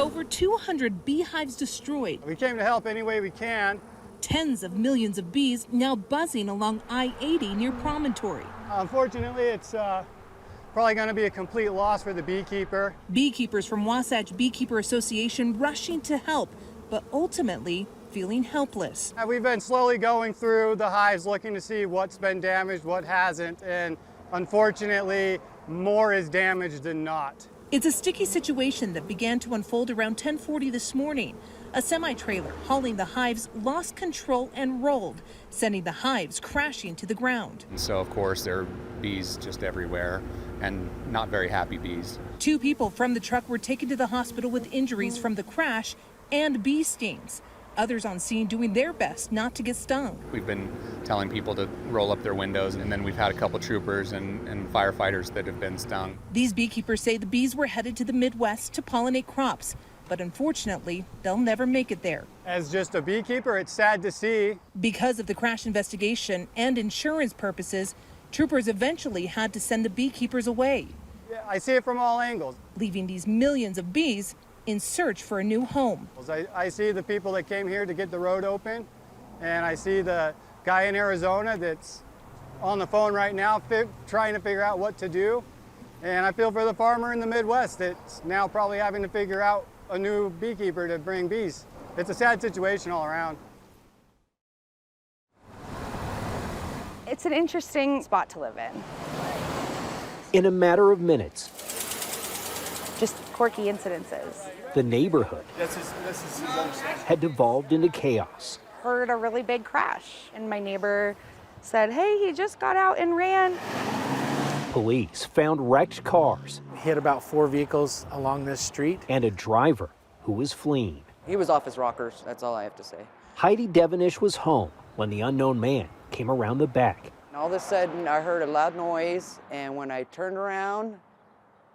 Over 200 beehives destroyed. We came to help any way we can. Tens of millions of bees now buzzing along I-80 near Promontory. Unfortunately, it's probably going to be a complete loss for the beekeeper. Beekeepers from Wasatch Beekeeper Association rushing to help, but ultimately feeling helpless. We've been slowly going through the hives looking to see what's been damaged, what hasn't, and unfortunately, more is damaged than not. It's a sticky situation that began to unfold around 10:40 this morning. A semi-trailer hauling the hives lost control and rolled, sending the hives crashing to the ground. And so, of course, there are bees just everywhere, and not very happy bees. 2 people from the truck were taken to the hospital with injuries from the crash and bee stings. Others on scene doing their best not to get stung. We've been telling people to roll up their windows, and then we've had a couple troopers and firefighters that have been stung. These beekeepers say the bees were headed to the Midwest to pollinate crops, but unfortunately, they'll never make it there. As just a beekeeper, it's sad to see. Because of the crash investigation and insurance purposes, troopers eventually had to send the beekeepers away. Yeah, I see it from all angles. Leaving these millions of bees in search for a new home. I see the people that came here to get the road open, and I see the guy in Arizona that's on the phone right now trying to figure out what to do. And I feel for the farmer in the Midwest that's now probably having to figure out a new beekeeper to bring bees. It's a sad situation all around. It's an interesting spot to live in. In a matter of minutes, Just quirky incidences. the neighborhood had devolved into chaos. Heard a really big crash, and my neighbor said, "Hey, he just got out and ran." Police found wrecked cars Hit about 4 vehicles along this street. and a driver who was fleeing. He was off his rockers, that's all I have to say. Heidi Devenish was home when the unknown man came around the back. And all of a sudden, I heard a loud noise, and when I turned around,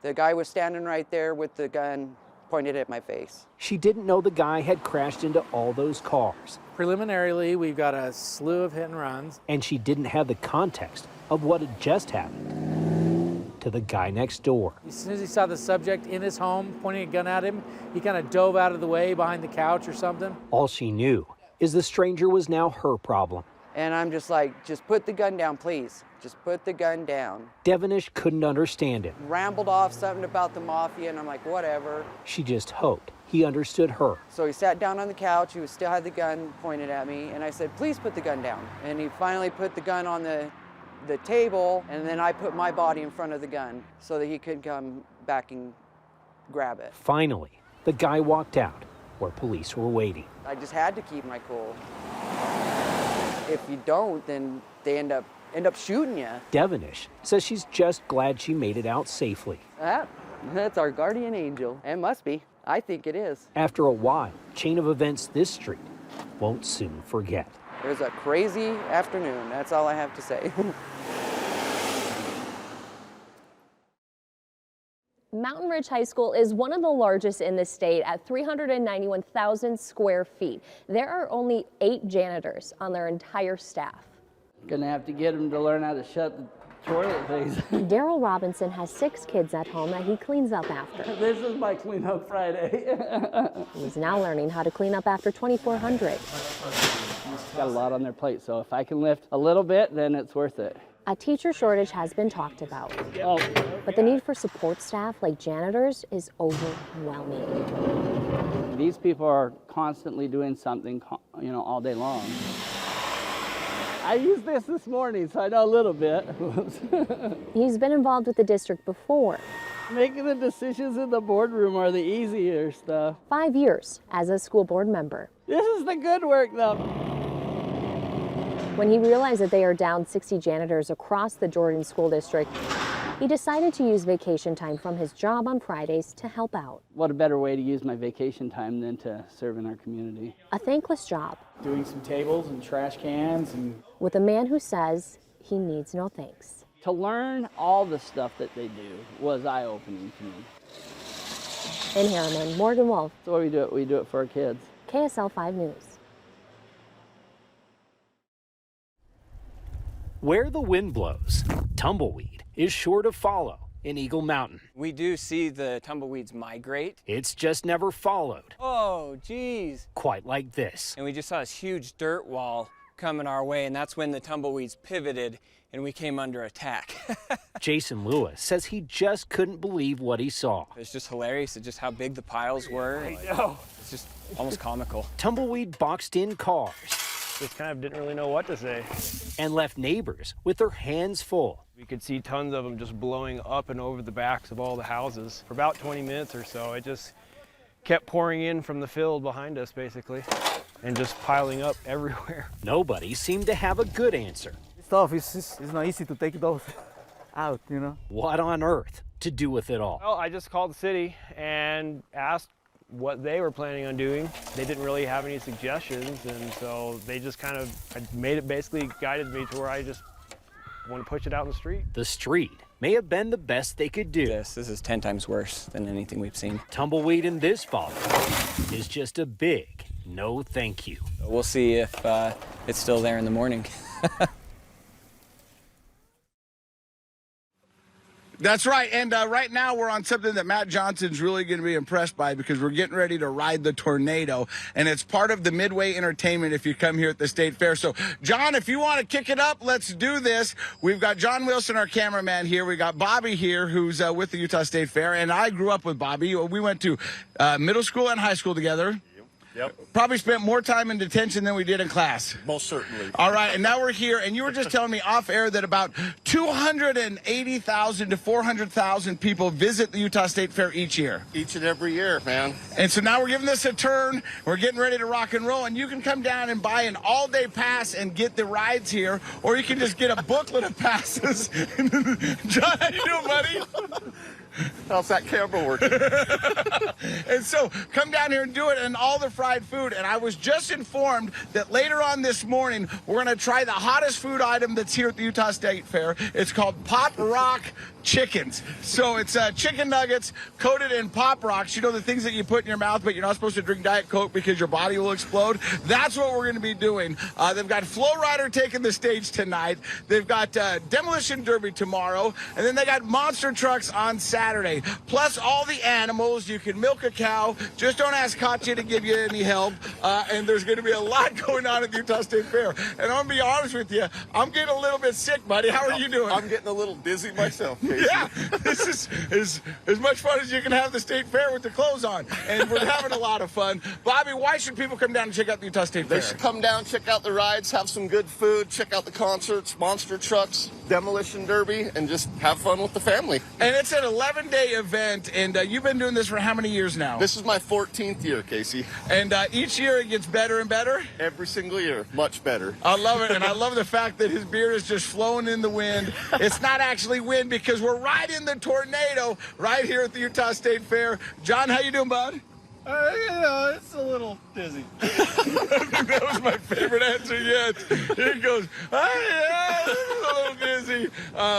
the guy was standing right there with the gun pointed at my face. She didn't know the guy had crashed into all those cars, Preliminarily, we've got a slew of hit and runs. and she didn't have the context of what had just happened to the guy next door. As soon as he saw the subject in his home pointing a gun at him, he kind of dove out of the way behind the couch or something. All she knew is the stranger was now her problem. And I'm just like, just put the gun down, please. Just put the gun down. Devenish couldn't understand it. Rambled off something about the mafia, and I'm like, whatever. She just hoped he understood her. So he sat down on the couch, he still had the gun pointed at me, and I said, please put the gun down. And he finally put the gun on the table, and then I put my body in front of the gun so that he could come back and grab it. Finally, the guy walked out where police were waiting. I just had to keep my cool. If you don't, then they end up shooting you. Devenish says she's just glad she made it out safely. That's our guardian angel. It must be. I think it is. After a wild chain of events this street won't soon forget. It was a crazy afternoon. That's all I have to say. Mountain Ridge High School is one of the largest in the state at 391,000 square feet. There are only 8 janitors on their entire staff. Gonna have to get them to learn how to shut the toilet things. Daryl Robinson has 6 kids at home that he cleans up after. This is my cleanup Friday. He's now learning how to clean up after 2,400. Got a lot on their plate, so if I can lift a little bit, then it's worth it. A teacher shortage has been talked about, Oh, but the need for support staff like janitors is overwhelming. these people are constantly doing something, all day long. I used this morning, so I know a little bit. He's been involved with the district before. Making the decisions in the boardroom are the easier stuff. 5 years as a school board member. This is the good work, though. When he realized that they are down 60 janitors across the Jordan School District, he decided to use vacation time from his job on Fridays to help out. What a better way to use my vacation time than to serve in our community. A thankless job. Doing some tables and trash cans and... with a man who says he needs no thanks. To learn all the stuff that they do was eye-opening to me. In Harriman, Morgan Wolf. So what we do it for our kids. KSL 5 News. Where the wind blows, tumbleweed is sure to follow in Eagle Mountain. We do see the tumbleweeds migrate. It's just never followed. Oh, geez. Quite like this. And we just saw this huge dirt wall coming our way, and that's when the tumbleweeds pivoted and we came under attack. Jason Lewis says he just couldn't believe what he saw. It's just hilarious at just how big the piles were. I know. It's just almost comical. Tumbleweed boxed in cars. Just kind of didn't really know what to say. And left neighbors with their hands full. We could see tons of them just blowing up and over the backs of all the houses. For about 20 minutes or so, it just kept pouring in from the field behind us, basically, and just piling up everywhere. Nobody seemed to have a good answer. It's tough. It's not easy to take those out, you know. What on earth to do with it all? Well, I just called the city and asked what they were planning on doing. They didn't really have any suggestions, and so they just kind of made it, basically guided me to where I just want to push it out in the street. The street may have been the best they could do. This is 10 times worse than anything we've seen. Tumbleweed in this fall is just a big no thank you. We'll see if it's still there in the morning. That's right, and right now we're on something that Matt Johnson's really going to be impressed by, because we're getting ready to ride the tornado, and it's part of the Midway Entertainment if you come here at the State Fair. So, John, if you want to kick it up, let's do this. We've got John Wilson, our cameraman, here. We got Bobby here, who's with the Utah State Fair, and I grew up with Bobby. We went to middle school and high school together. Yep. Probably spent more time in detention than we did in class. Most certainly. All right, and now we're here, and you were just telling me off air that about 280,000 to 400,000 people visit the Utah State Fair each year. Each and every year, man. And so now we're giving this a turn. We're getting ready to rock and roll, and you can come down and buy an all-day pass and get the rides here, or you can just get a booklet of passes. John, how you doing, buddy? How's that camera working? And so come down here and do it, and all the fried food. And I was just informed that later on this morning, we're going to try the hottest food item that's here at the Utah State Fair. It's called Pop Rock chickens. So it's chicken nuggets coated in Pop Rocks. You know, the things that you put in your mouth, but you're not supposed to drink Diet Coke because your body will explode. That's what we're going to be doing. They've got Flow Rider taking the stage tonight. They've got Demolition Derby tomorrow. And then they got monster trucks on Saturday. Plus all the animals. You can milk a cow. Just don't ask Katya to give you any help. And there's going to be a lot going on at the Utah State Fair. And I'm going to be honest with you, I'm getting a little bit sick, buddy. How are you doing? I'm getting a little dizzy myself. Yeah, this is as much fun as you can have the State Fair with the clothes on, and we're having a lot of fun. Bobby, why should people come down and check out the Utah State Fair? They should come down, check out the rides, have some good food, check out the concerts, monster trucks, Demolition Derby, and just have fun with the family. And it's an 11-day event, and you've been doing this for how many years now? This is my 14th year, Casey. And each year it gets better and better? Every single year, much better. I love it, and I love the fact that his beard is just flowing in the wind. It's not actually wind, because we're riding the tornado right here at the Utah State Fair. John, how you doing, bud? You know, it's a little dizzy. I think that was my favorite answer yet. Here it goes. Yeah, a little dizzy.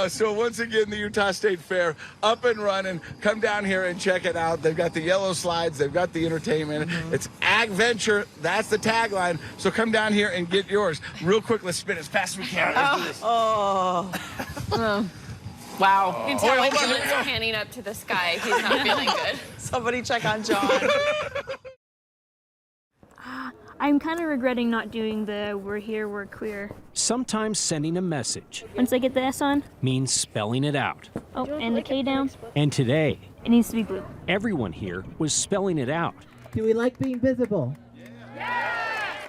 So once again, the Utah State Fair up and running. Come down here and check it out. They've got the yellow slides. They've got the entertainment. It's Ag Venture. That's the tagline. So come down here and get yours. Real quick, let's spin as fast as we can. Let's do this. Wow. You can tell like he's panning up to the sky. He's not feeling good. Somebody check on John. I'm kind of regretting not doing the we're here, we're queer. Sometimes sending a message Once I get the S on. means spelling it out. Oh, and the K down. And today, It needs to be blue. everyone here was spelling it out Do we like being visible?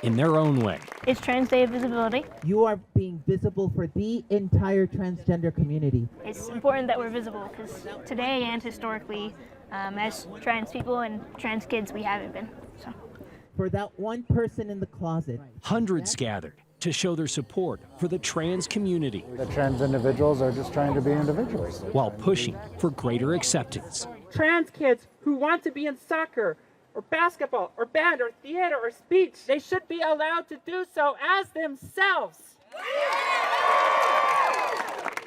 in their own way. It's Trans Day of Visibility. You are being visible for the entire transgender community. It's important that we're visible because today and historically, as trans people and trans kids, we haven't been. So. For that one person in the closet. Hundreds gathered to show their support for the trans community. The trans individuals are just trying to be individuals. While pushing for greater acceptance. Trans kids who want to be in soccer, or basketball, or band, or theater, or speech, they should be allowed to do so as themselves.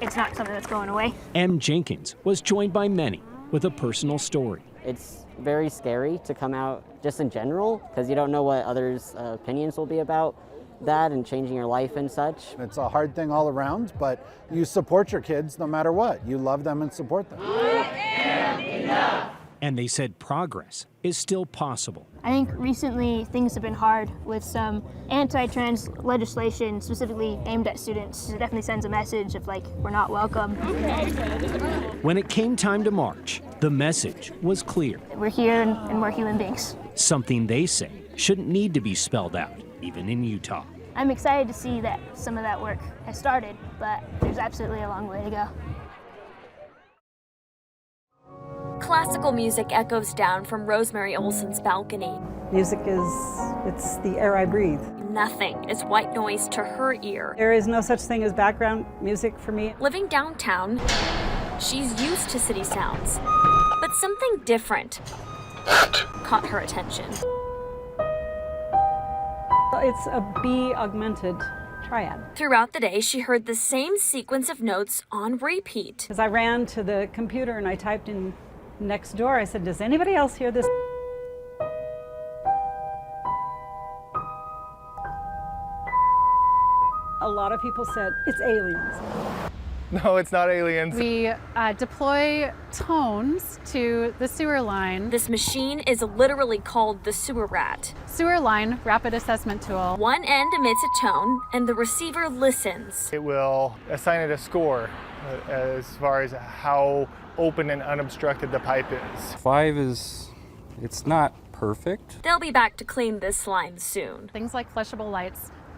It's not something that's going away. M. Jenkins was joined by many with a personal story. It's very scary to come out just in general because you don't know what others' opinions will be about. that and changing your life and such. It's a hard thing all around, but you support your kids no matter what. You love them and support them. And they said progress is still possible. I think recently things have been hard with some anti-trans legislation specifically aimed at students. It definitely sends a message of like, we're not welcome. When it came time to march, the message was clear. We're here and we're human beings. Something they say shouldn't need to be spelled out, even in Utah. I'm excited to see that some of that work has started, but there's absolutely a long way to go. Classical music echoes down from Rosemary Olson's balcony. Music it's the air I breathe. Nothing is white noise to her ear. There is no such thing as background music for me. Living downtown, she's used to city sounds, but something different caught her attention. It's a B augmented triad. Throughout the day, she heard the same sequence of notes on repeat. As I ran to the computer and I typed in next door, I said, does anybody else hear this? A lot of people said, it's aliens. No, it's not aliens. We deploy tones to the sewer line. This machine is literally called the sewer rat. Sewer line rapid assessment tool. One end emits a tone and the receiver listens. It will assign it a score as far as how open and unobstructed the pipe is. 5 it's not perfect. They'll be back to clean this slime soon. Things like flushable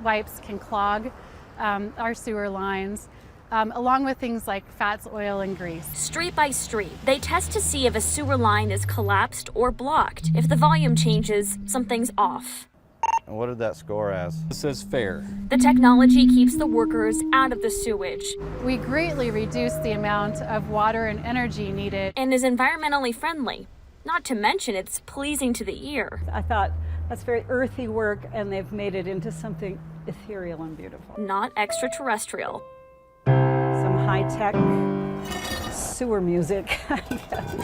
wipes can clog our sewer lines. Along with things like fats, oil, and grease. Street by street, they test to see if a sewer line is collapsed or blocked. If the volume changes, something's off. And what did that score as? It says fair. The technology keeps the workers out of the sewage. We greatly reduce the amount of water and energy needed. And is environmentally friendly. Not to mention it's pleasing to the ear. I thought that's very earthy work, and they've made it into something ethereal and beautiful. Not extraterrestrial. Some high-tech sewer music, I guess.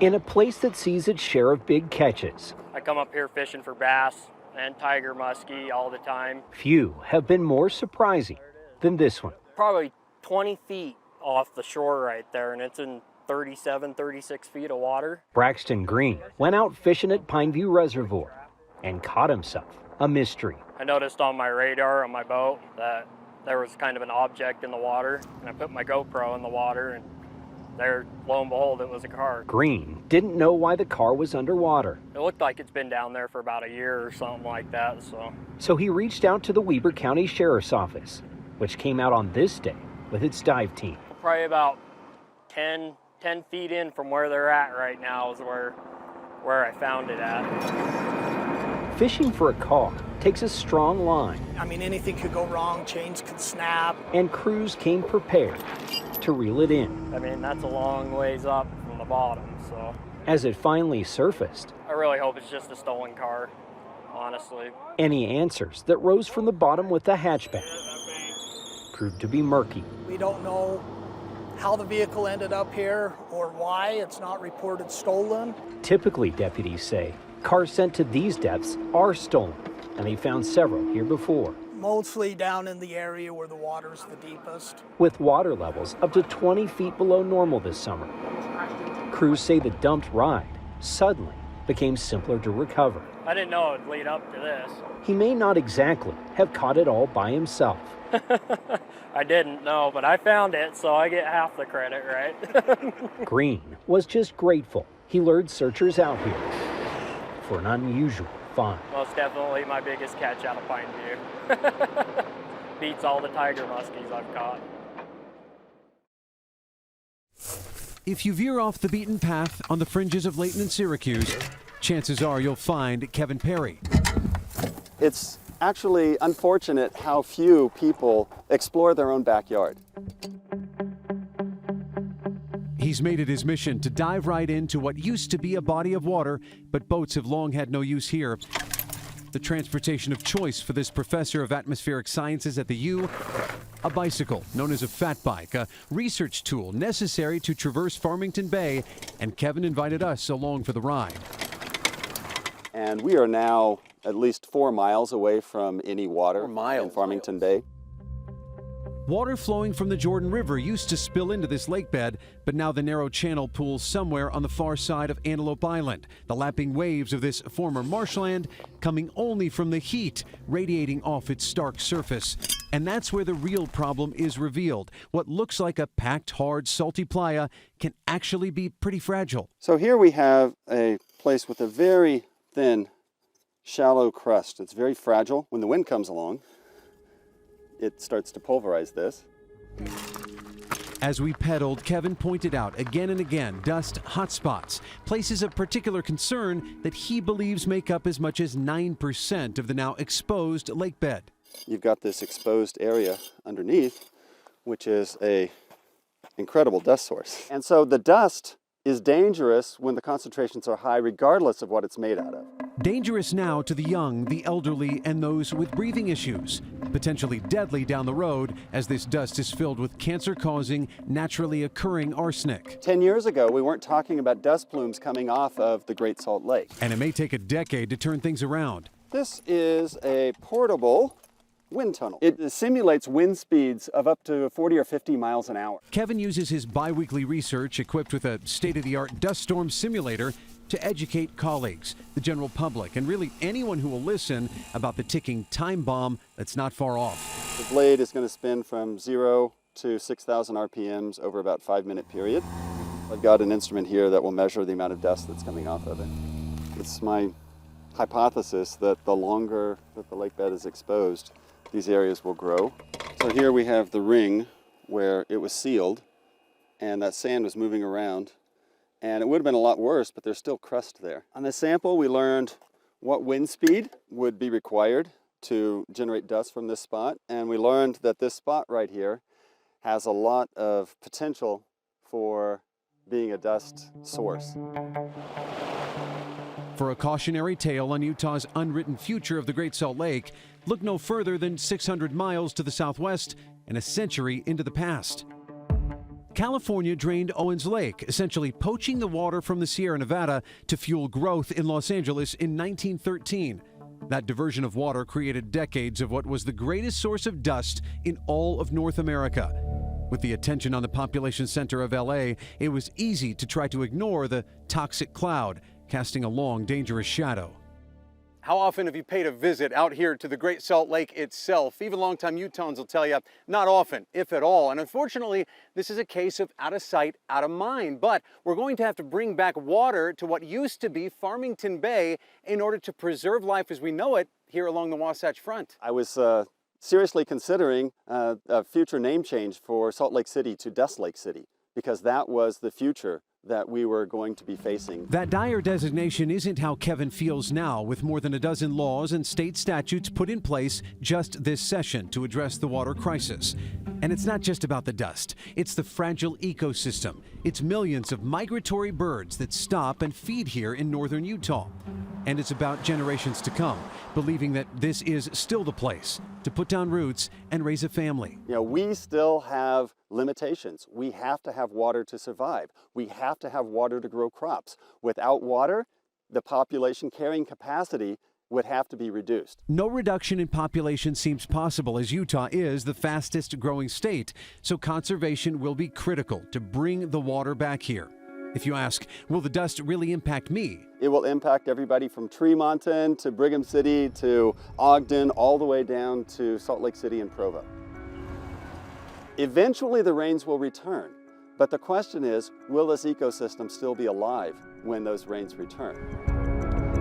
In a place that sees its share of big catches, I come up here fishing for bass and tiger muskie all the time. few have been more surprising than this one. Probably 20 feet off the shore right there, and it's in 37, 36 feet of water. Braxton Green went out fishing at Pineview Reservoir and caught himself a mystery. I noticed on my radar on my boat that there was kind of an object in the water, and I put my GoPro in the water, and there, lo and behold, it was a car. Green didn't know why the car was underwater, It looked like it's been down there for about a year or something like that, so he reached out to the Weber County Sheriff's Office, which came out on this day with its dive team. Probably about 10 feet in from where they're at right now is where I found it at. Fishing for a car takes a strong line, I mean, anything could go wrong, chains could snap. and crews came prepared to reel it in. I mean, that's a long ways up from the bottom, so As it finally surfaced, I really hope it's just a stolen car, honestly. any answers that rose from the bottom with the hatchback proved to be murky. We don't know how the vehicle ended up here or why it's not reported stolen. Typically, deputies say, cars sent to these depths are stolen, and they found several here before. Mostly down in the area where the water's the deepest. With water levels up to 20 feet below normal this summer, crews say the dumped ride suddenly became simpler to recover. I didn't know it would lead up to this. He may not exactly have caught it all by himself. I didn't know, but I found it, so I get half the credit, right? Green was just grateful he lured searchers out here for an unusual find. Most definitely my biggest catch out of Pineview. Beats all the tiger muskies I've caught. If you veer off the beaten path on the fringes of Layton and Syracuse, chances are you'll find Kevin Perry. It's actually unfortunate how few people explore their own backyard. He's made it his mission to dive right into what used to be a body of water, but boats have long had no use here. The transportation of choice for this professor of atmospheric sciences at the U, a bicycle known as a fat bike, a research tool necessary to traverse Farmington Bay, and Kevin invited us along for the ride. And we are now at least 4 miles away from any water in Farmington Bay. Water flowing from the Jordan River used to spill into this lake bed, but now the narrow channel pools somewhere on the far side of Antelope Island. The lapping waves of this former marshland coming only from the heat radiating off its stark surface. And that's where the real problem is revealed. What looks like a packed, hard, salty playa can actually be pretty fragile. So here we have a place with a very thin, shallow crust. It's very fragile. When the wind comes along, it starts to pulverize this. As we pedaled, Kevin pointed out again and again dust hotspots, places of particular concern that he believes make up as much as 9% of the now exposed lake bed. You've got this exposed area underneath, which is an incredible dust source. And so the dust is dangerous when the concentrations are high, regardless of what it's made out of. Dangerous now to the young, the elderly, and those with breathing issues. Potentially deadly down the road as this dust is filled with cancer-causing, naturally occurring arsenic. 10 years ago, we weren't talking about dust plumes coming off of the Great Salt Lake. And it may take a decade to turn things around. This is a portable wind tunnel. It simulates wind speeds of up to 40 or 50 miles an hour. Kevin uses his bi-weekly research equipped with a state-of-the-art dust storm simulator to educate colleagues, the general public, and really anyone who will listen about the ticking time bomb that's not far off. The blade is going to spin from 0 to 6,000 RPMs over about a 5-minute period. I've got an instrument here that will measure the amount of dust that's coming off of it. It's my hypothesis that the longer that the lake bed is exposed, these areas will grow. So here we have the ring where it was sealed and that sand was moving around, and it would have been a lot worse, but there's still crust there. On this sample, we learned what wind speed would be required to generate dust from this spot, and we learned that this spot right here has a lot of potential for being a dust source. For a cautionary tale on Utah's unwritten future of the Great Salt Lake, look no further than 600 miles to the southwest and a century into the past. California drained Owens Lake, essentially poaching the water from the Sierra Nevada to fuel growth in Los Angeles in 1913. That diversion of water created decades of what was the greatest source of dust in all of North America. With the attention on the population center of LA, it was easy to try to ignore the toxic cloud, casting a long, dangerous shadow. How often have you paid a visit out here to the Great Salt Lake itself? Even longtime Utahns will tell you, not often, if at all. And unfortunately, this is a case of out of sight, out of mind. But we're going to have to bring back water to what used to be Farmington Bay in order to preserve life as we know it here along the Wasatch Front. I was seriously considering a future name change for Salt Lake City to Dust Lake City, because that was the future that we were going to be facing. That dire designation isn't how Kevin feels now, with more than a dozen laws and state statutes put in place just this session to address the water crisis. And it's not just about the dust, it's the fragile ecosystem. It's millions of migratory birds that stop and feed here in northern Utah. And it's about generations to come, believing that this is still the place to put down roots and raise a family. You know, we still have limitations. We have to have water to survive. We have to have water to grow crops. Without water, the population carrying capacity would have to be reduced. No reduction in population seems possible, as Utah is the fastest growing state, so conservation will be critical to bring the water back here. If you ask, will the dust really impact me? It will impact everybody from Tremonton to Brigham City to Ogden, all the way down to Salt Lake City and Provo. Eventually the rains will return, but the question is, will this ecosystem still be alive when those rains return?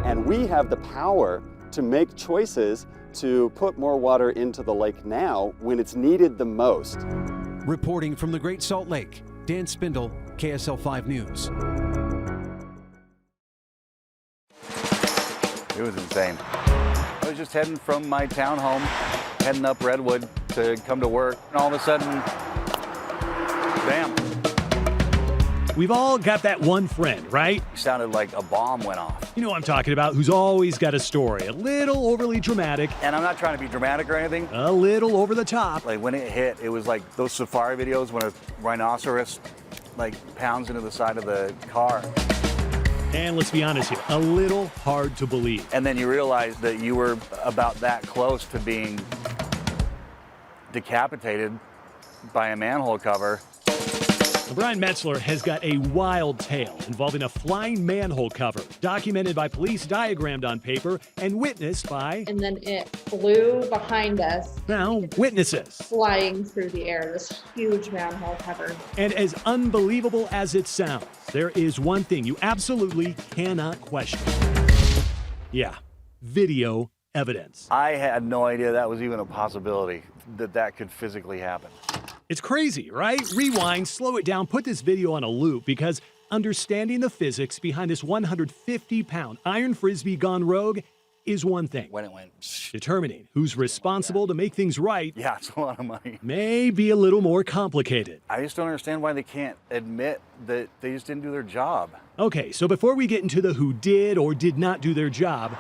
And we have the power to make choices to put more water into the lake now when it's needed the most. Reporting from the Great Salt Lake, Dan Spindle, KSL 5 News. It was insane. I was just heading from my townhome, heading up Redwood to come to work, and all of a sudden, bam. We've all got that one friend, right? It sounded like a bomb went off. You know what I'm talking about, who's always got a story, a little overly dramatic. And I'm not trying to be dramatic or anything. A little over the top. Like when it hit, it was like those safari videos when a rhinoceros like pounds into the side of the car. And let's be honest here, a little hard to believe. And then you realize that you were about that close to being decapitated by a manhole cover. Brian Metzler has got a wild tale involving a flying manhole cover, documented by police, diagrammed on paper, and witnessed by... And then it flew behind us. Now, witnesses. Flying through the air, this huge manhole cover. And as unbelievable as it sounds, there is one thing you absolutely cannot question. Yeah, video evidence. I had no idea that was even a possibility, that could physically happen. It's crazy, right? Rewind, slow it down, put this video on a loop, because understanding the physics behind this 150-pound iron frisbee gone rogue is one thing. When it went... Determining who's responsible to make things right... Yeah, it's a lot of money. ...may be a little more complicated. I just don't understand why they can't admit that they just didn't do their job. Okay, so before we get into the who did or did not do their job...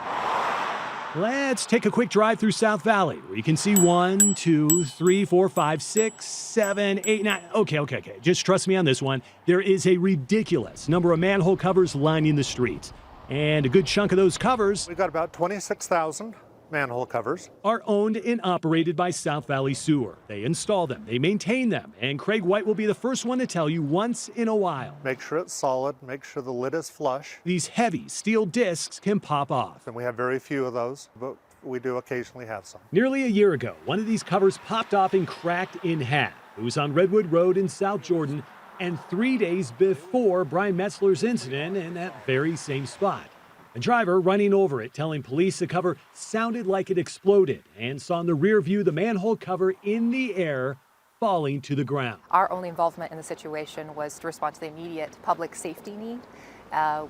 let's take a quick drive through South Valley, where you can see 1, 2, 3, 4, 5, 6, 7, 8, 9. Okay. Just trust me on this one. There is a ridiculous number of manhole covers lining the streets. And a good chunk of those covers... We've got about 26,000 manhole covers. ...are owned and operated by South Valley Sewer. They install them, they maintain them, and Craig White will be the first one to tell you once in a while. Make sure it's solid, make sure the lid is flush. These heavy steel discs can pop off. And we have very few of those, but we do occasionally have some. Nearly a year ago, one of these covers popped off and cracked in half. It was on Redwood Road in South Jordan, and 3 days before Brian Metzler's incident in that very same spot. A driver running over it, telling police the cover sounded like it exploded, and saw in the rear view the manhole cover in the air falling to the ground. Our only involvement in the situation was to respond to the immediate public safety need,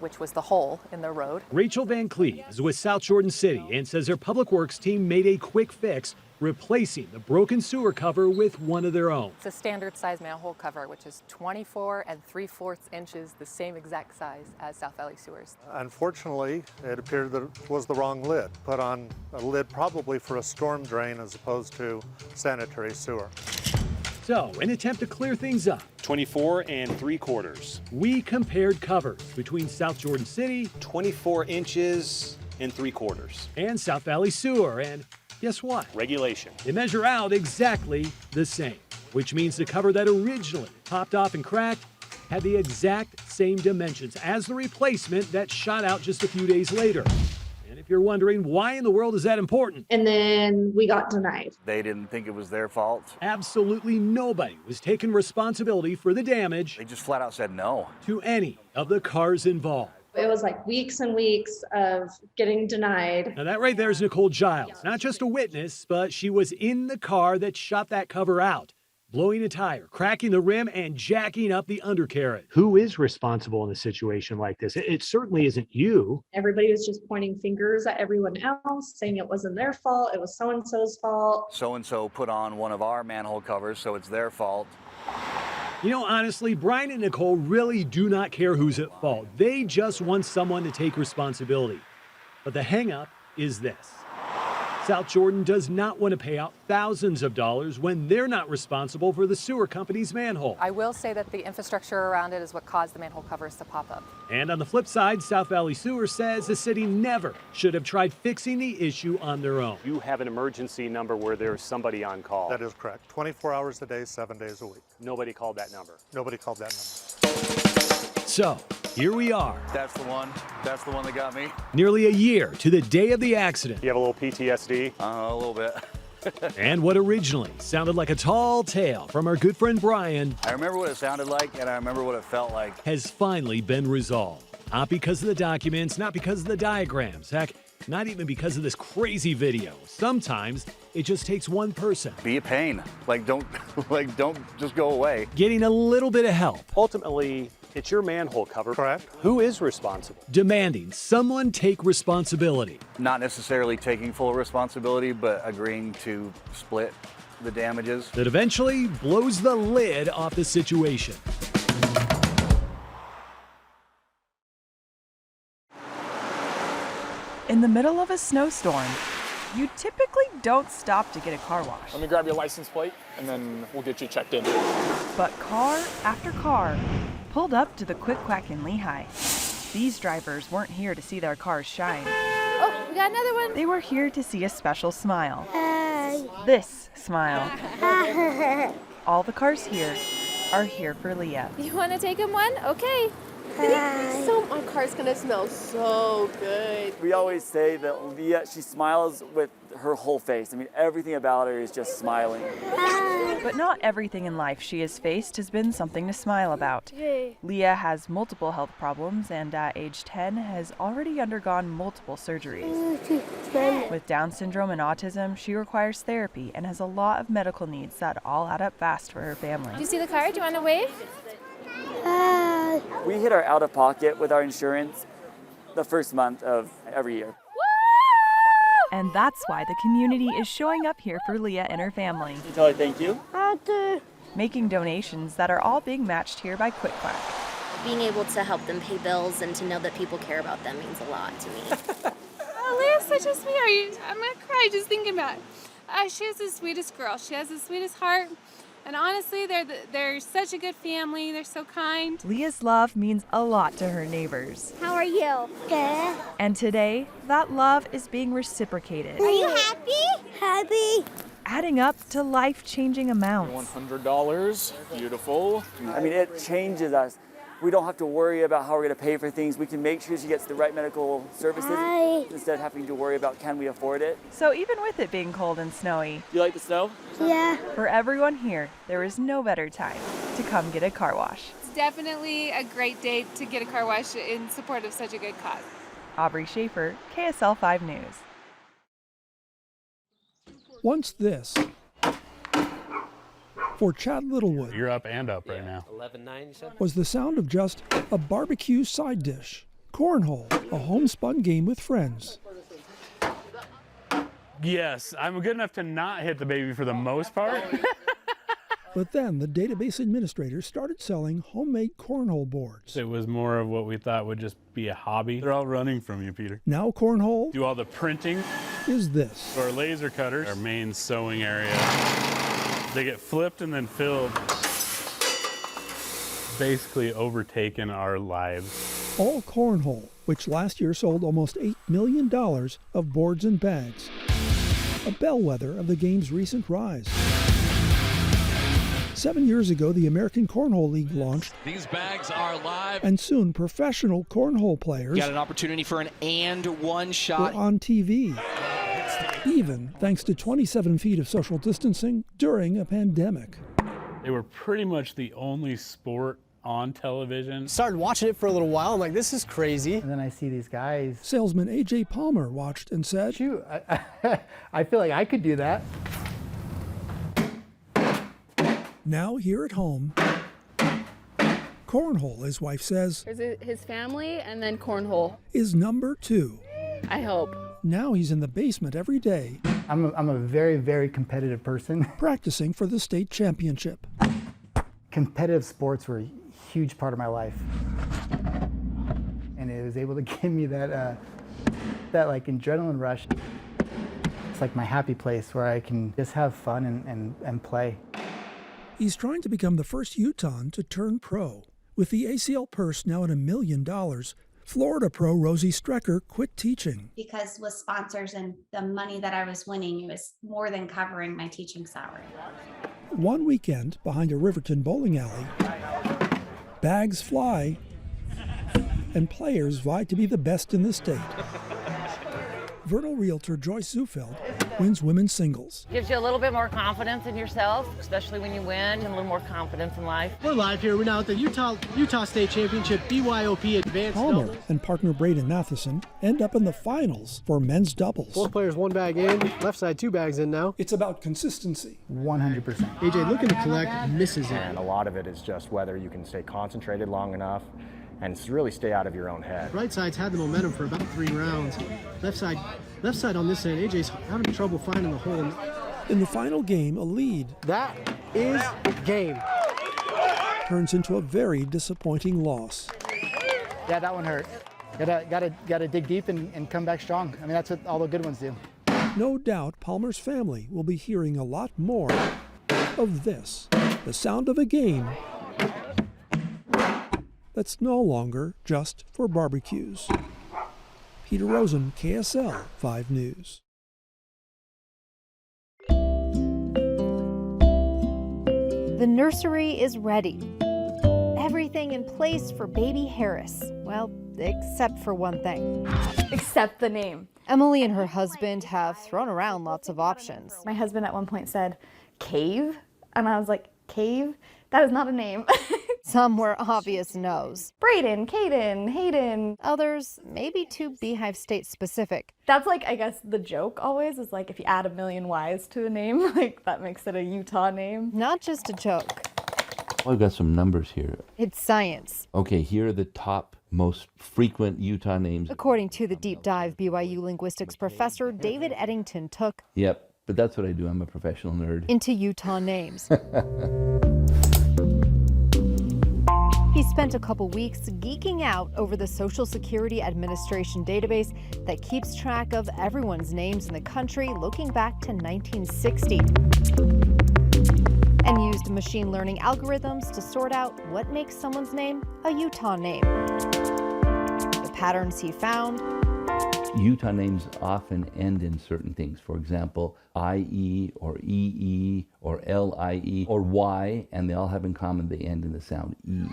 which was the hole in the road. Rachel Van Cleve is with South Jordan City and says their public works team made a quick fix, replacing the broken sewer cover with one of their own. It's a standard size manhole cover, which is 24 3/4 inches, the same exact size as South Valley Sewers. Unfortunately, it appeared that it was the wrong lid. Put on a lid probably for a storm drain as opposed to sanitary sewer. So, in an attempt to clear things up, 24 3/4. we compared covers between South Jordan City, 24 inches and 3/4. and South Valley Sewer, and guess what? Regulation. They measure out exactly the same, which means the cover that originally popped off and cracked had the exact same dimensions as the replacement that shot out just a few days later. And if you're wondering why in the world is that important? And then we got denied. They didn't think it was their fault. Absolutely nobody was taking responsibility for the damage. They just flat out said no to any of the cars involved. It was like weeks and weeks of getting denied. Now that right there is Nicole Giles, not just a witness, but she was in the car that shot that cover out, blowing a tire, cracking the rim, and jacking up the undercarriage. Who is responsible in a situation like this? It certainly isn't you. Everybody was just pointing fingers at everyone else, saying it wasn't their fault, it was so-and-so's fault. So-and-so put on one of our manhole covers, so it's their fault. You know, honestly, Brian and Nicole really do not care who's at fault. They just want someone to take responsibility. But the hang-up is this. South Jordan does not want to pay out thousands of dollars when they're not responsible for the sewer company's manhole. I will say that the infrastructure around it is what caused the manhole covers to pop up. And on the flip side, South Valley Sewer says the city never should have tried fixing the issue on their own. You have an emergency number where there's somebody on call. That is correct. 24 hours a day, 7 days a week. Nobody called that number. Nobody called that number. So, here we are. That's the one. That's the one that got me. Nearly a year to the day of the accident. You have a little PTSD? A little bit. And what originally sounded like a tall tale from our good friend Brian. I remember what it sounded like, and I remember what it felt like. Has finally been resolved. Not because of the documents, not because of the diagrams. Heck, not even because of this crazy video. Sometimes it just takes one person. Be a pain. Don't just go away. Getting a little bit of help. Ultimately, it's your manhole cover. Correct. Who is responsible? Demanding someone take responsibility. Not necessarily taking full responsibility, but agreeing to split the damages. That eventually blows the lid off the situation. In the middle of a snowstorm, you typically don't stop to get a car wash. Let me grab your license plate and then we'll get you checked in. But car after car pulled up to the Quick Quack in Lehigh. These drivers weren't here to see their cars shine. Oh, we got another one. They were here to see a special smile. Hi. This smile. All the cars here are here for Leah. You want to take him one? Okay. So my car's gonna smell so good. We always say that Leah, she smiles with her whole face. I mean, everything about her is just smiling. But not everything in life she has faced has been something to smile about. Leah has multiple health problems and at age 10 has already undergone multiple surgeries. With Down syndrome and autism, she requires therapy and has a lot of medical needs that all add up fast for her family. Do you see the car? Do you want to wave? We hit our out-of-pocket with our insurance the first month of every year. And that's why the community is showing up here for Leah and her family. You tell her thank you. Making donations that are all being matched here by Quick Quack. Being able to help them pay bills and to know that people care about them means a lot to me. Oh, Leah's such a sweetheart. I'm gonna cry just thinking about it. She is the sweetest girl. She has the sweetest heart. And honestly, they're such a good family. They're so kind. Leah's love means a lot to her neighbors. How are you? Good. And today, that love is being reciprocated. Are you happy? Happy. Adding up to life-changing amounts. $100. Beautiful. I mean, it changes us. We don't have to worry about how we're going to pay for things. We can make sure she gets the right medical services instead of having to worry about can we afford it. So even with it being cold and snowy, You like the snow? Yeah. for everyone here, there is no better time to come get a car wash. It's definitely a great day to get a car wash in support of such a good cause. Aubrey Schaefer, KSL 5 News. Once this. For Chad Littlewood. You're up and up right now. 11-9, you said? Was the sound of just a barbecue side dish. Cornhole, a homespun game with friends. Yes, I'm good enough to not hit the baby for the most part. But then the database administrator started selling homemade cornhole boards. It was more of what we thought would just be a hobby. They're all running from you, Peter. Now cornhole Do all the printing. is this. Our laser cutters, our main sewing area. They get flipped and then filled. Basically overtaken our lives. All cornhole, which last year sold almost $8 million of boards and bags. A bellwether of the game's recent rise. 7 years ago, the American Cornhole League launched. These bags are live. And soon, professional cornhole players Got an opportunity for an and one shot. were on TV. Even thanks to 27 feet of social distancing during a pandemic. They were pretty much the only sport on television. Started watching it for a little while. I'm like, this is crazy. And then I see these guys. Salesman A.J. Palmer watched and said, Shoot, I feel like I could do that. Now here at home, cornhole, his wife says, There's his family and then cornhole. is number 2. I hope. Now he's in the basement every day. I'm a very, very competitive person. Practicing for the state championship. Competitive sports were a huge part of my life. And it was able to give me that like adrenaline rush. It's like my happy place where I can just have fun and play. He's trying to become the first Utahn to turn pro. With the ACL purse now at $1 million, Florida pro Rosie Strecker quit teaching. Because with sponsors and the money that I was winning, it was more than covering my teaching salary. One weekend behind a Riverton bowling alley, bags fly and players vie to be the best in the state. Vernal realtor Joyce Zufeld wins women's singles. Gives you a little bit more confidence in yourself, especially when you win, and a little more confidence in life. We're live here. We're now at the Utah State Championship BYOP Advanced Palmer Doubles. and partner Braden Matheson end up in the finals for men's doubles. 4 players, 1 bag in. Left side, 2 bags in now. It's about consistency. 100%. AJ looking to collect, misses it. And a lot of it is just whether you can stay concentrated long enough and really stay out of your own head. Right side's had the momentum for about 3 rounds. Left side on this end, AJ's having trouble finding the hole. In the final game, a lead. That is game. Turns into a very disappointing loss. Yeah, that one hurt. Gotta dig deep and come back strong. I mean, that's what all the good ones do. No doubt Palmer's family will be hearing a lot more of this. The sound of a game that's no longer just for barbecues. Peter Rosen, KSL 5 News. The nursery is ready. Everything in place for baby Harris. Well, except for one thing. Except the name. Emily and her husband have thrown around lots of options. My husband at one point said, Cave? And I was like, Cave? That is not a name. Some were obvious no's. Brayden, Caden, Hayden. Others maybe too Beehive State specific. That's like, I guess the joke always is like if you add a million Y's to a name, like that makes it a Utah name. Not just a joke. I've got some numbers here. It's science. Okay, here are the top most frequent Utah names. According to the deep dive BYU linguistics professor David Eddington took. Yep, but that's what I do. I'm a professional nerd. Into Utah names. He spent a couple weeks geeking out over the Social Security Administration database that keeps track of everyone's names in the country looking back to 1960. And used machine learning algorithms to sort out what makes someone's name a Utah name. The patterns he found. Utah names often end in certain things. For example, IE or EE or LIE or Y, and they all have in common they end in the sound E.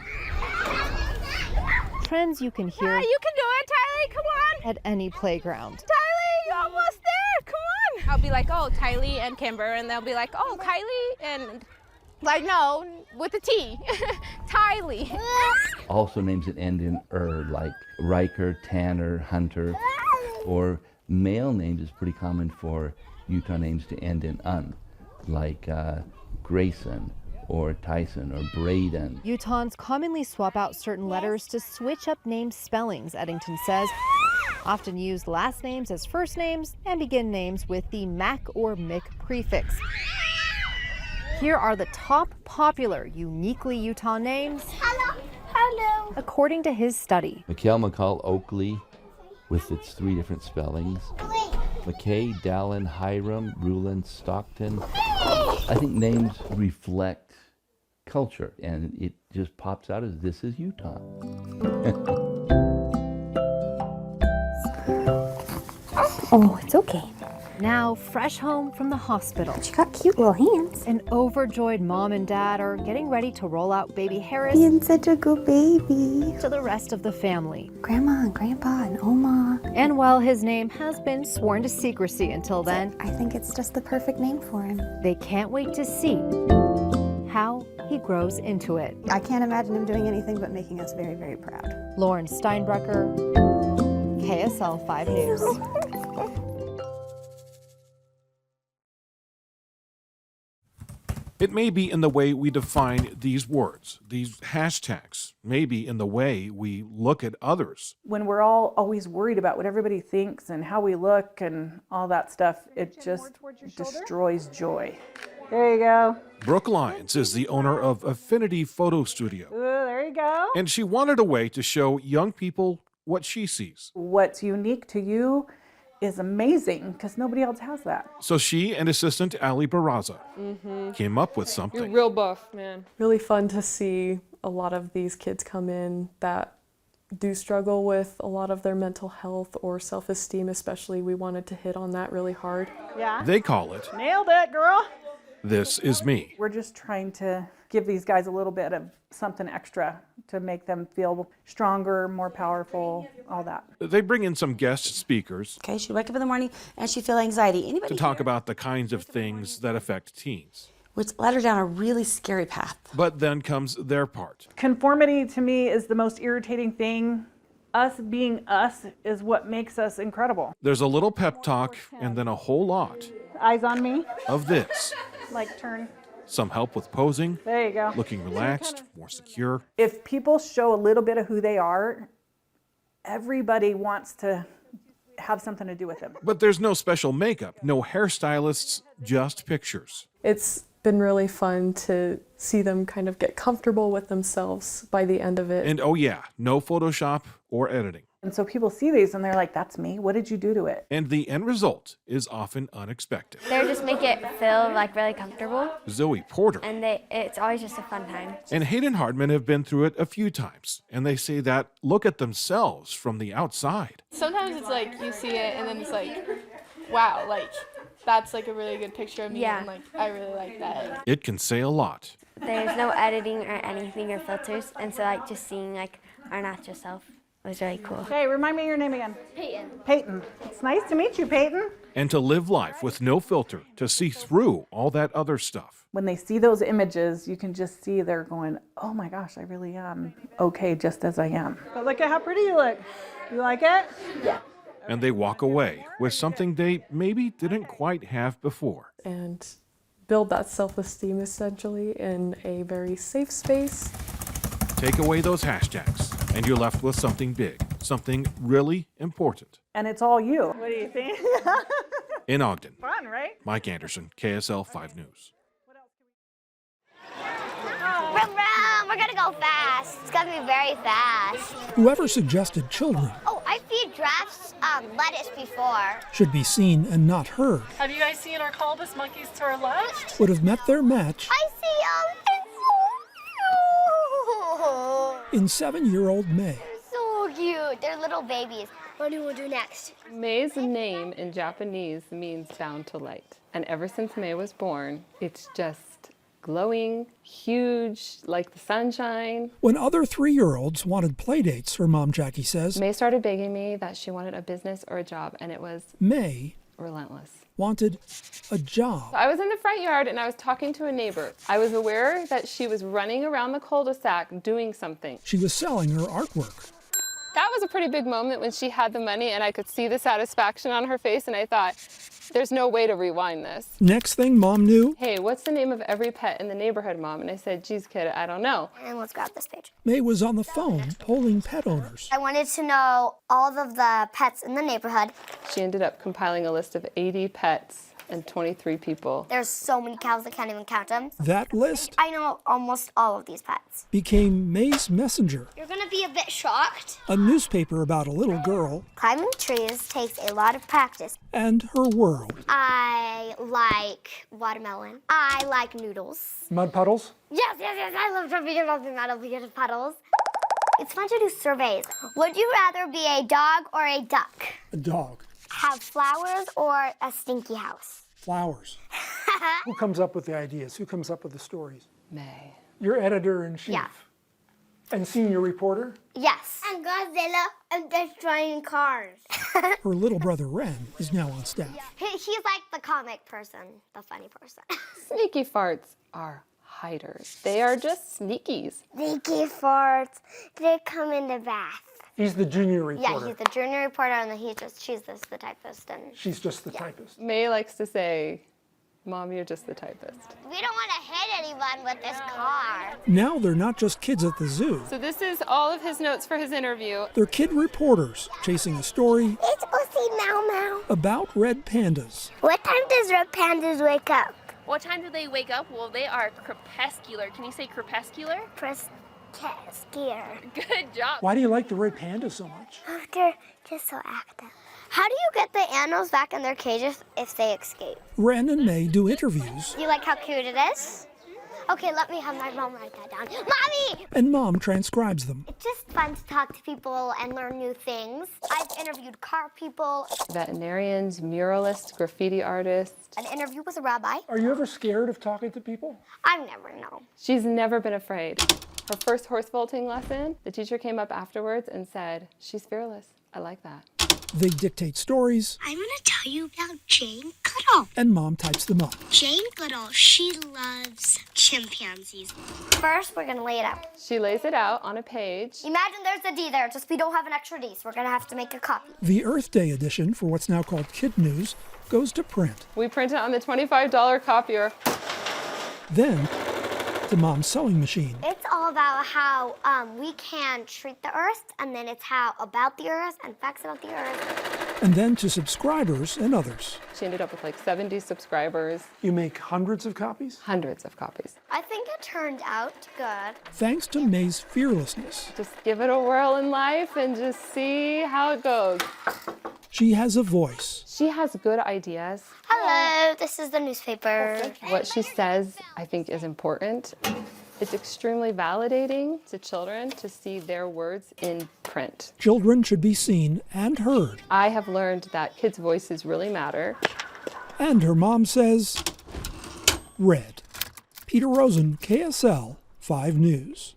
Trends you can hear. You can do it, Tylee, come on. At any playground. Tylee, you're almost there, come on. I'll be like, oh, Tylee and Kimber, and they'll be like, oh, Kylie and, like, no, with a T, Tylee. Also names that end in like Riker, Tanner, Hunter, or male names is pretty common for Utah names to end in -un, like Grayson or Tyson or Braden. Utahns commonly swap out certain letters to switch up name spellings, Eddington says. Often use last names as first names and begin names with the Mac or Mick prefix. Here are the top popular uniquely Utah names. Hello. According to his study. McKell, McCall, Oakley, with its 3 different spellings. McKay, Dallin, Hiram, Rulin, Stockton. I think names reflect culture, and it just pops out as this is Utah. Oh, it's okay. Now, fresh home from the hospital. She got cute little hands. An overjoyed mom and dad are getting ready to roll out baby Harris. Being such a good baby. To the rest of the family. Grandma and Grandpa and Oma. And while his name has been sworn to secrecy until then, I think it's just the perfect name for him. They can't wait to see how he grows into it. I can't imagine him doing anything but making us very, very proud. Lauren Steinbrecher, KSL 5 News. It may be in the way we define these words, these hashtags, maybe in the way we look at others. When we're all always worried about what everybody thinks and how we look and all that stuff, it just destroys joy. There you go. Brooke Lyons is the owner of Affinity Photo Studio. Ooh, there you go. And she wanted a way to show young people what she sees. What's unique to you is amazing because nobody else has that. So she and assistant Ali Barraza came up with You're something. real buff, man. Really fun to see a lot of these kids come in that do struggle with a lot of their mental health or self-esteem especially. We wanted to hit on that really hard. Yeah. They call it, Nailed it, girl. This Is Me. We're just trying to give these guys a little bit of something extra to make them feel stronger, more powerful, all that. They bring in some guest speakers Okay, she'd wake up in the morning and she'd feel anxiety. Anybody to talk about the kinds of things that affect teens. which led her down a really scary path. But then comes their part. Conformity to me is the most irritating thing. Us being us is what makes us incredible. There's a little pep talk and then a whole lot Eyes on me. of this. Like turn. Some help with posing, There you go. looking relaxed, more secure. If people show a little bit of who they are, everybody wants to have something to do with them. But there's no special makeup, no hairstylists, just pictures. It's been really fun to see them kind of get comfortable with themselves by the end of it. And oh yeah, no Photoshop or editing. And so people see these and they're like, that's me. What did you do to it? And the end result is often unexpected. They just make it feel like really comfortable. Zoe Porter And it's always just a fun time. and Hayden Hardman have been through it a few times, and they say that look at themselves from the outside. Sometimes it's like you see it and then it's like, wow, like that's like a really good picture of me and like I really like that. It can say a lot. There's no editing or anything or filters, and so like just seeing like our natural self was really cool. Hey, remind me your name again. Peyton. Peyton. It's nice to meet you, Peyton. And to live life with no filter, to see through all that other stuff. When they see those images, you can just see they're going, oh my gosh, I really am okay just as I am. But look at how pretty you look. You like it? Yeah. And they walk away with something they maybe didn't quite have before. And build that self-esteem essentially in a very safe space. Take away those hashtags, and you're left with something big, something really important. And it's all you. What do you think? In Ogden, Fun, right? Mike Anderson, KSL 5 News. Vroom, vroom, we're gonna go fast. It's gonna be very fast. Whoever suggested children Oh, I feed giraffes lettuce before. should be seen and not heard Have you guys seen our colobus monkeys to our left? would have met their match I see in 7-year-old May. so cute. They're little babies. What do we do next? May's name in Japanese means bound to light. And ever since May was born, it's just glowing, huge, like the sunshine. When other 3-year-olds wanted playdates, her mom Jackie says, May started begging me that she wanted a business or a job, and it was May relentless. wanted a job. I was in the front yard and I was talking to a neighbor. I was aware that she was running around the cul-de-sac doing something. She was selling her artwork. That was a pretty big moment when she had the money and I could see the satisfaction on her face, and I thought, there's no way to rewind this. Next thing Mom knew, Hey, what's the name of every pet in the neighborhood, Mom? And I said, geez, kid, I don't know. And let's grab this page. May was on the phone polling pet owners. I wanted to know all of the pets in the neighborhood. She ended up compiling a list of 80 pets and 23 people. There's so many cows I can't even count them. That list I know almost all of these pets. became May's messenger, You're gonna be a bit shocked. a newspaper about a little girl Climbing trees takes a lot of practice. and her world. I like watermelon. I like noodles. Mud puddles? Yes, I love jumping around the metal puddles. It's fun to do surveys. Would you rather be a dog or a duck? A dog. Have flowers or a stinky house? Flowers. Who comes up with the ideas? Who comes up with the stories? May. Your editor-in-chief. Yeah. And senior reporter? Yes. And Godzilla and destroying cars. Her little brother Ren is now on staff. He's like the comic person, the funny person. Sneaky farts are hiders. They are just sneakies. Sneaky farts. They come in the bath. He's the junior reporter. Yeah, he's the junior reporter, and then she's just the typist. And She's just the typist. May likes to say, Mom, you're just the typist. we don't want to hit anyone with this car. Now they're not just kids at the zoo. So this is all of his notes for his interview. They're kid reporters chasing a story It's Pussy Meow Meow. about red pandas. What time does red pandas wake up? What time do they wake up? Well, they are crepuscular. Can you say crepuscular? Crepuscular. Good job. Why do you like the red pandas so much? They're just so active. How do you get the animals back in their cages if they escape? Ren and May do interviews, You like how cute it is? Okay, let me have my mom write that down. Mommy! and Mom transcribes them. It's just fun to talk to people and learn new things. I've interviewed car people. Veterinarians, muralists, graffiti artists. An interview with a rabbi. Are you ever scared of talking to people? I never know. She's never been afraid. Her first horse vaulting lesson, the teacher came up afterwards and said, she's fearless. I like that. They dictate stories, I'm gonna tell you about Jane Goodall. and Mom types them up. Jane Goodall, she loves chimpanzees. First, we're gonna lay it out. She lays it out on a page. Imagine there's a D there, just we don't have an extra D, so we're gonna have to make a copy. The Earth Day edition, for what's now called Kid News, goes to print. We print it on the $25 copier. Then to Mom's sewing machine. It's all about how we can treat the earth, and then it's how about the earth and facts about the earth. And then to subscribers and others. She ended up with like 70 subscribers. You make hundreds of copies? Hundreds of copies. I think it turned out good. Thanks to May's fearlessness. Just give it a whirl in life and just see how it goes. She has a voice. She has good ideas. Hello, this is the newspaper. What she says, I think, is important. It's extremely validating to children to see their words in print. Children should be seen and heard. I have learned that kids' voices really matter. And her mom says, read. Peter Rosen, KSL 5 News.